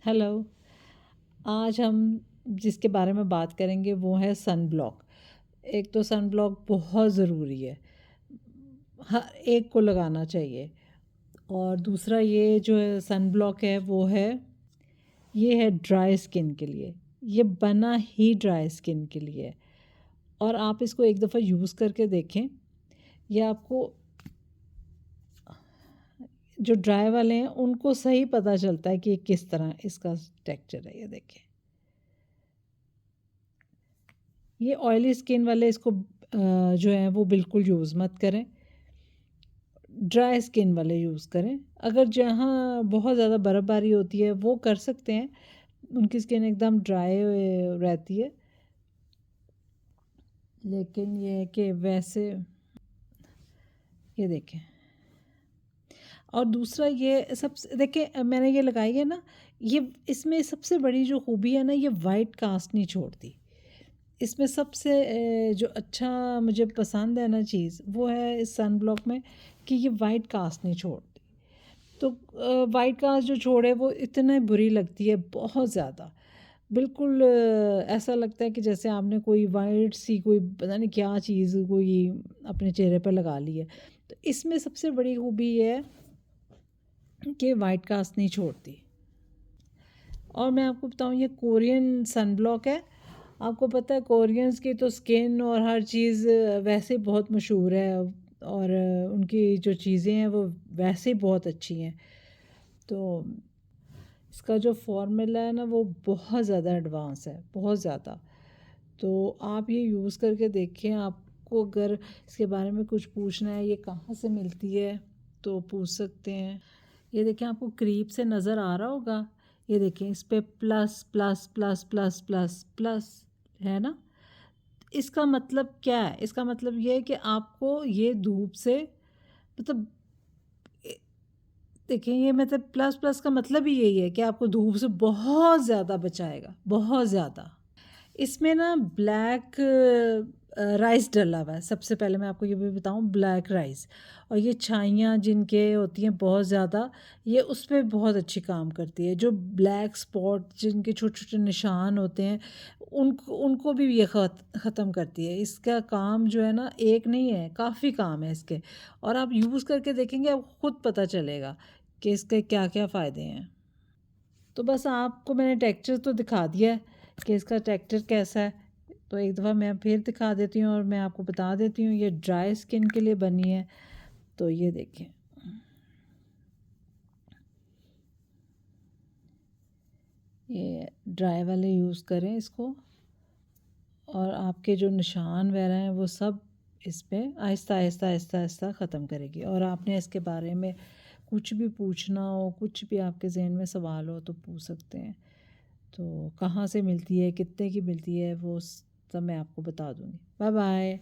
Hello. आज हम जिसके बारे में बात करेंगे वो है सन ब्लॉक। एक तो सन ब्लॉक बहुत ज़रूरी है, हर एक को लगाना चाहिए। और दूसरा ये जो है सन ब्लॉक है वो है, ये है ड्राई स्किन के लिए। ये बना ही ड्राई स्किन के लिए है। और आप इसको एक दफ़ा यूज़ करके देखें। ये आपको जो ड्राई वाले हैं उनको सही पता चलता है कि ये किस तरह इसका टेक्सचर है। ये देखें, ये ऑयली स्किन वाले इसको जो है वो बिल्कुल यूज़ मत करें। ड्राई स्किन वाले यूज़ करें। अगर जहाँ बहुत ज़्यादा बर्फ़बारी होती है वो कर सकते हैं, उनकी स्किन एकदम ड्राई रहती है। लेकिन ये है कि वैसे ये देखें। और दूसरा ये सब देखें, मैंने ये लगाई है ना, ये इसमें सबसे बड़ी जो खूबी है ना, ये वाइट कास्ट नहीं छोड़ती। इसमें सबसे जो अच्छा मुझे पसंद है ना चीज़, वो है इस सन ब्लॉक में कि ये वाइट कास्ट नहीं छोड़ती। तो वाइट कास्ट जो छोड़े वो इतने बुरी लगती है, बहुत ज़्यादा। बिल्कुल ऐसा लगता है कि जैसे आपने कोई वाइट सी कोई पता नहीं क्या चीज़ कोई अपने चेहरे पर लगा ली है। तो इसमें सबसे बड़ी खूबी ये है कि वाइट कास्ट नहीं छोड़ती। और मैं आपको बताऊँ, ये कोरियन सन ब्लॉक है। आपको पता है कोरियंस की तो स्किन और हर चीज़ वैसे बहुत मशहूर है। और उनकी जो चीज़ें हैं वो वैसे बहुत अच्छी हैं। तो इसका जो फॉर्मूला है ना वो बहुत ज़्यादा एडवांस है, बहुत ज़्यादा। तो आप ये यूज़ करके देखें। आपको अगर इसके बारे में कुछ पूछना है, ये कहाँ से मिलती है, तो पूछ सकते हैं। ये देखें, आपको करीब से नज़र आ रहा होगा। ये देखें, इस पे plus plus plus plus plus plus है ना। इसका मतलब क्या है? इसका मतलब ये है कि आपको ये धूप से मतलब देखिए, ये मतलब प्लस प्लस का मतलब ही यही है कि आपको धूप से बहुत ज़्यादा बचाएगा, बहुत ज़्यादा। इसमें ना ब्लैक राइस डला हुआ है। सबसे पहले मैं आपको ये भी बताऊं, ब्लैक राइस। और ये छाइयाँ जिनके होती हैं बहुत ज़्यादा, ये उस पर बहुत अच्छी काम करती है। जो ब्लैक स्पॉट जिनके छोटे छोटे निशान होते हैं, उनको उनको भी ये ख़त्म करती है। इसका काम जो है ना, एक नहीं है, काफ़ी काम है इसके। और आप यूज़ करके देखेंगे, आपको खुद पता चलेगा कि इसके क्या क्या फ़ायदे हैं। तो बस आपको मैंने टेक्सचर तो दिखा दिया है कि इसका टेक्सचर कैसा है। तो एक दफ़ा मैं फिर दिखा देती हूँ और मैं आपको बता देती हूँ, ये ड्राई स्किन के लिए बनी है। तो ये देखें, ये ड्राई वाले यूज़ करें इसको। और आपके जो निशान वगैरह हैं वो सब इस पे आहिस्ता आहिस्ता आहिस्ता आहिस्ता ख़त्म करेगी। और आपने इसके बारे में कुछ भी पूछना हो, कुछ भी आपके जहन में सवाल हो तो पूछ सकते हैं। तो कहाँ से मिलती है, कितने की मिलती है, वो सब मैं आपको बता दूँगी। Bye bye.